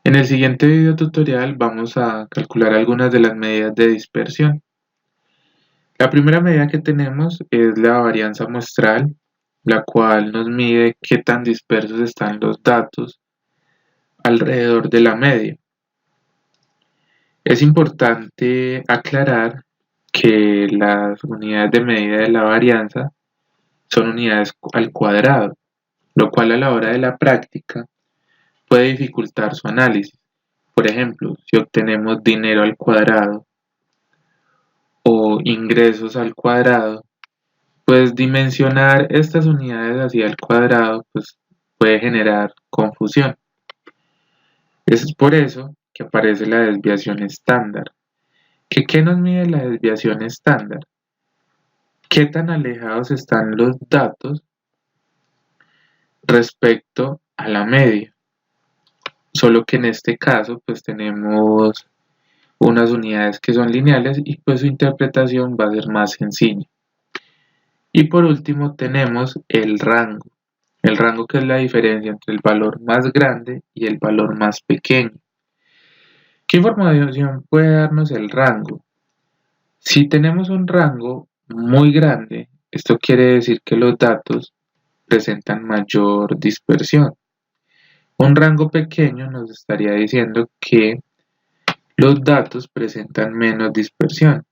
En el siguiente video tutorial vamos a calcular algunas de las medidas de dispersión. La primera medida que tenemos es la varianza muestral, la cual nos mide qué tan dispersos están los datos alrededor de la media. Es importante aclarar que las unidades de medida de la varianza son unidades al cuadrado, lo cual a la hora de la práctica puede dificultar su análisis. Por ejemplo, si obtenemos dinero al cuadrado o ingresos al cuadrado, pues dimensionar estas unidades hacia el cuadrado pues, puede generar confusión. Es por eso que aparece la desviación estándar. ¿Qué nos mide la desviación estándar? ¿Qué tan alejados están los datos respecto a la media? Solo que en este caso pues tenemos unas unidades que son lineales y pues su interpretación va a ser más sencilla. Y por último tenemos el rango. El rango, que es la diferencia entre el valor más grande y el valor más pequeño. ¿Qué información puede darnos el rango? Si tenemos un rango muy grande, esto quiere decir que los datos presentan mayor dispersión. Un rango pequeño nos estaría diciendo que los datos presentan menos dispersión.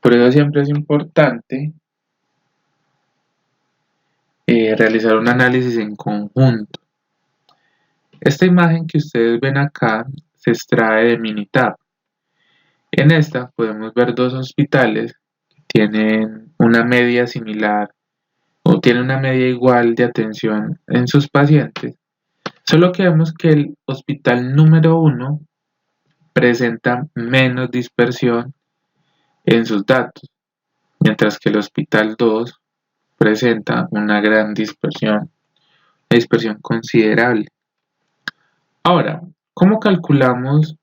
Por eso siempre es importante realizar un análisis en conjunto. Esta imagen que ustedes ven acá se extrae de Minitab. En esta podemos ver dos hospitales que tienen una media similar o tienen una media igual de atención en sus pacientes, solo que vemos que el hospital número 1 presenta menos dispersión en sus datos, mientras que el hospital 2 presenta una gran dispersión, una dispersión considerable. Ahora, ¿cómo calculamos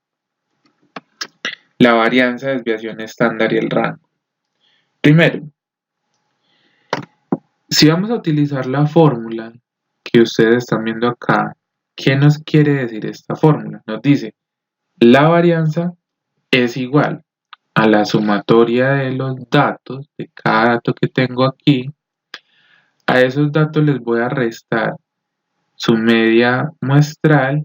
la varianza, desviación estándar y el rango? Primero, si vamos a utilizar la fórmula que ustedes están viendo acá, ¿qué nos quiere decir esta fórmula? Nos dice, la varianza es igual a la sumatoria de los datos, de cada dato que tengo aquí. A esos datos les voy a restar su media muestral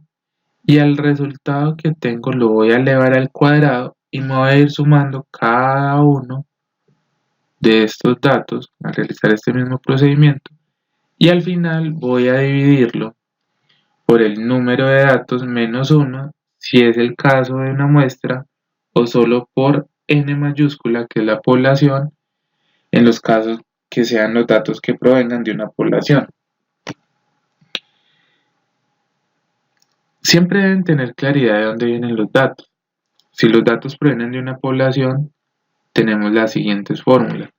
y al resultado que tengo lo voy a elevar al cuadrado y me voy a ir sumando cada uno de estos datos al realizar este mismo procedimiento y al final voy a dividirlo por el número de datos menos 1 si es el caso de una muestra o solo por n mayúscula, que es la población, en los casos que sean los datos que provengan de una población. Siempre deben tener claridad de dónde vienen los datos. Si los datos provienen de una población, tenemos las siguientes fórmulas.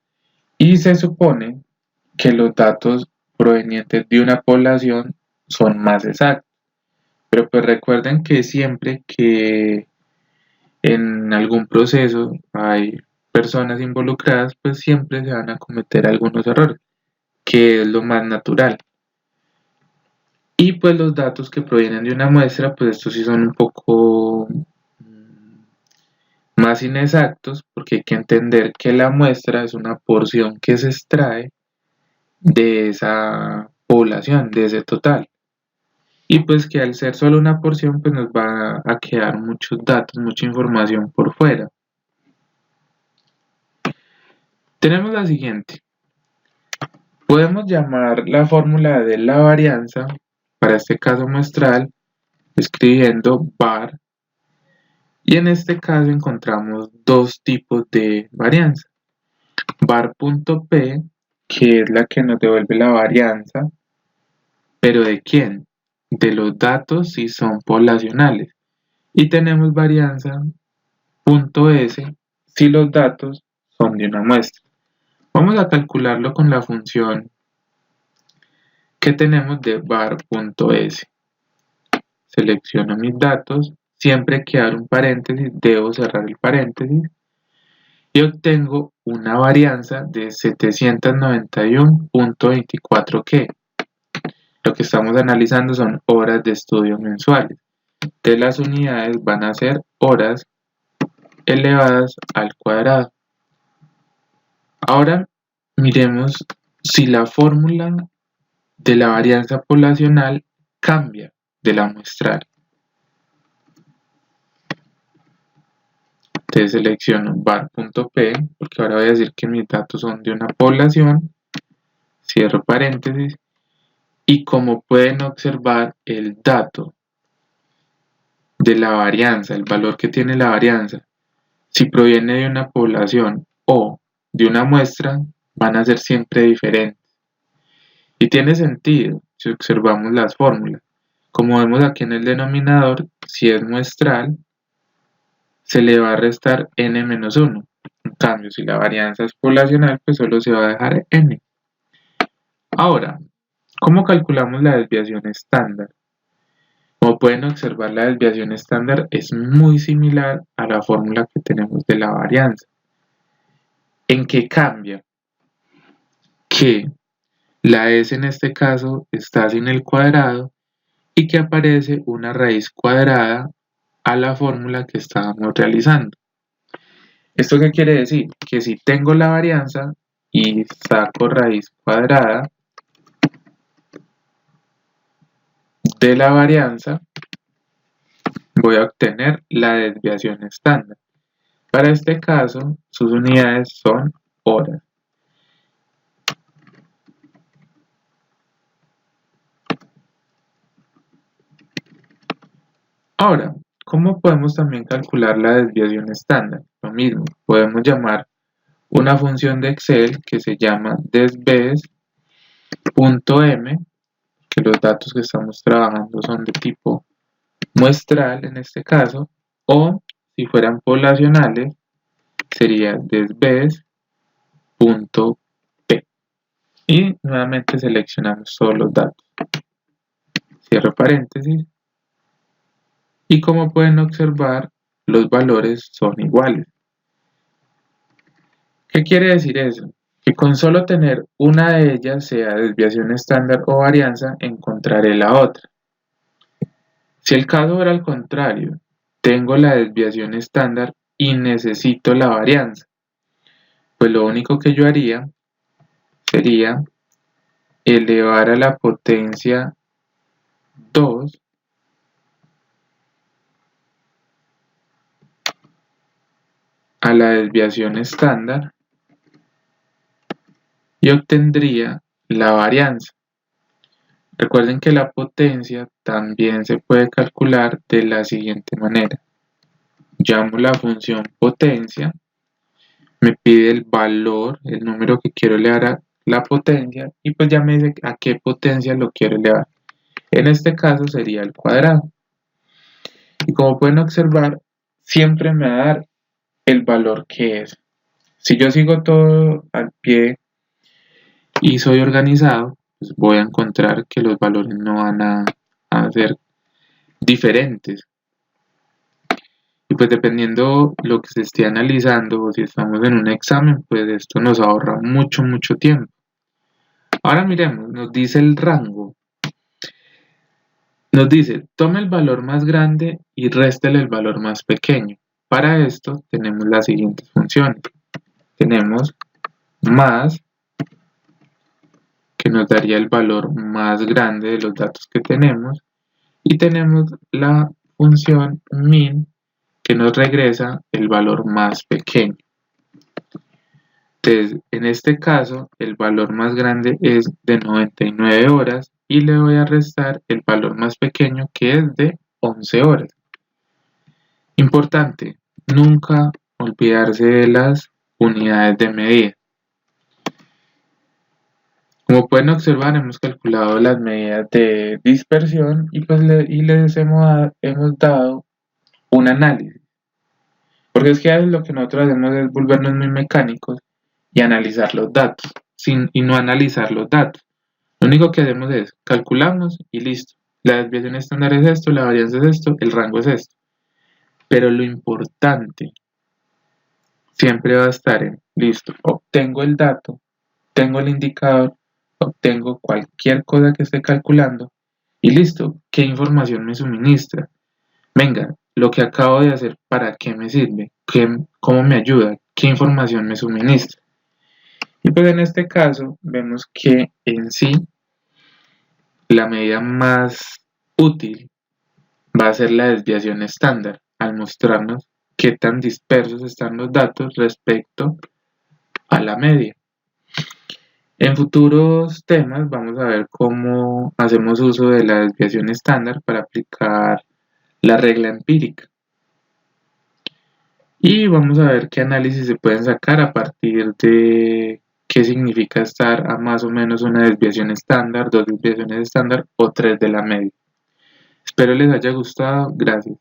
Y se supone que los datos provenientes de una población son más exactos. Pero pues recuerden que siempre que en algún proceso hay personas involucradas, pues siempre se van a cometer algunos errores, que es lo más natural. Y pues los datos que provienen de una muestra, pues estos sí son un poco más inexactos, porque hay que entender que la muestra es una porción que se extrae de esa población, de ese total. Y pues que al ser solo una porción, pues nos va a quedar muchos datos, mucha información por fuera. Tenemos la siguiente. Podemos llamar la fórmula de la varianza, para este caso muestral, escribiendo var, y en este caso encontramos dos tipos de varianza. Var.p, que es la que nos devuelve la varianza, pero ¿de quién? De los datos si son poblacionales. Y tenemos varianza.s si los datos son de una muestra. Vamos a calcularlo con la función que tenemos de var.s. Selecciono mis datos, siempre que abro un paréntesis debo cerrar el paréntesis y obtengo una varianza de 791.24 que Lo que estamos analizando son horas de estudio mensuales. De las unidades van a ser horas elevadas al cuadrado. Ahora miremos si la fórmula de la varianza poblacional cambia de la muestral. Entonces selecciono var.p, porque ahora voy a decir que mis datos son de una población, cierro paréntesis, y como pueden observar, el dato de la varianza, el valor que tiene la varianza, si proviene de una población o de una muestra, van a ser siempre diferentes. Y tiene sentido si observamos las fórmulas. Como vemos aquí en el denominador, si es muestral, se le va a restar n-1. En cambio, si la varianza es poblacional, pues solo se va a dejar n. Ahora, ¿cómo calculamos la desviación estándar? Como pueden observar, la desviación estándar es muy similar a la fórmula que tenemos de la varianza. ¿En qué cambia? Que la s en este caso está sin el cuadrado y que aparece una raíz cuadrada a la fórmula que estábamos realizando. ¿Esto qué quiere decir? Que si tengo la varianza y saco raíz cuadrada de la varianza, voy a obtener la desviación estándar. Para este caso, sus unidades son horas. Ahora, ¿cómo podemos también calcular la desviación estándar? Lo mismo, podemos llamar una función de Excel que se llama desves.m, que los datos que estamos trabajando son de tipo muestral en este caso, o si fueran poblacionales, sería desves.p. Y nuevamente seleccionamos todos los datos. Cierro paréntesis. Y como pueden observar, los valores son iguales. ¿Qué quiere decir eso? Que con solo tener una de ellas, sea desviación estándar o varianza, encontraré la otra. Si el caso fuera al contrario, tengo la desviación estándar y necesito la varianza, pues lo único que yo haría sería elevar a la potencia 2 a la desviación estándar y obtendría la varianza. Recuerden que la potencia también se puede calcular de la siguiente manera. Llamo la función potencia, me pide el valor, el número que quiero elevar a la potencia y pues ya me dice a qué potencia lo quiero elevar. En este caso sería el cuadrado. Y como pueden observar, siempre me va a dar el valor que es. Si yo sigo todo al pie y soy organizado, pues voy a encontrar que los valores no van a ser diferentes. Y pues dependiendo lo que se esté analizando o si estamos en un examen, pues esto nos ahorra mucho tiempo. Ahora miremos, nos dice el rango. Nos dice, tome el valor más grande y réstele el valor más pequeño. Para esto tenemos las siguientes funciones. Tenemos más, que nos daría el valor más grande de los datos que tenemos. Y tenemos la función min, que nos regresa el valor más pequeño. Entonces, en este caso, el valor más grande es de 99 horas y le voy a restar el valor más pequeño que es de 11 horas. Importante, nunca olvidarse de las unidades de medida. Como pueden observar, hemos calculado las medidas de dispersión y pues les hemos dado un análisis. Porque es que a veces lo que nosotros hacemos es volvernos muy mecánicos y analizar los datos, y no analizar los datos. Lo único que hacemos es calculamos y listo. La desviación estándar es esto, la varianza es esto, el rango es esto. Pero lo importante siempre va a estar en, listo, obtengo el dato, tengo el indicador, obtengo cualquier cosa que esté calculando y listo, ¿qué información me suministra? Venga, lo que acabo de hacer, ¿para qué me sirve? ¿Cómo me ayuda? ¿Qué información me suministra? Y pues en este caso vemos que en sí la medida más útil va a ser la desviación estándar, al mostrarnos qué tan dispersos están los datos respecto a la media. En futuros temas vamos a ver cómo hacemos uso de la desviación estándar para aplicar la regla empírica. Y vamos a ver qué análisis se pueden sacar a partir de qué significa estar a más o menos una desviación estándar, dos desviaciones estándar o tres de la media. Espero les haya gustado. Gracias.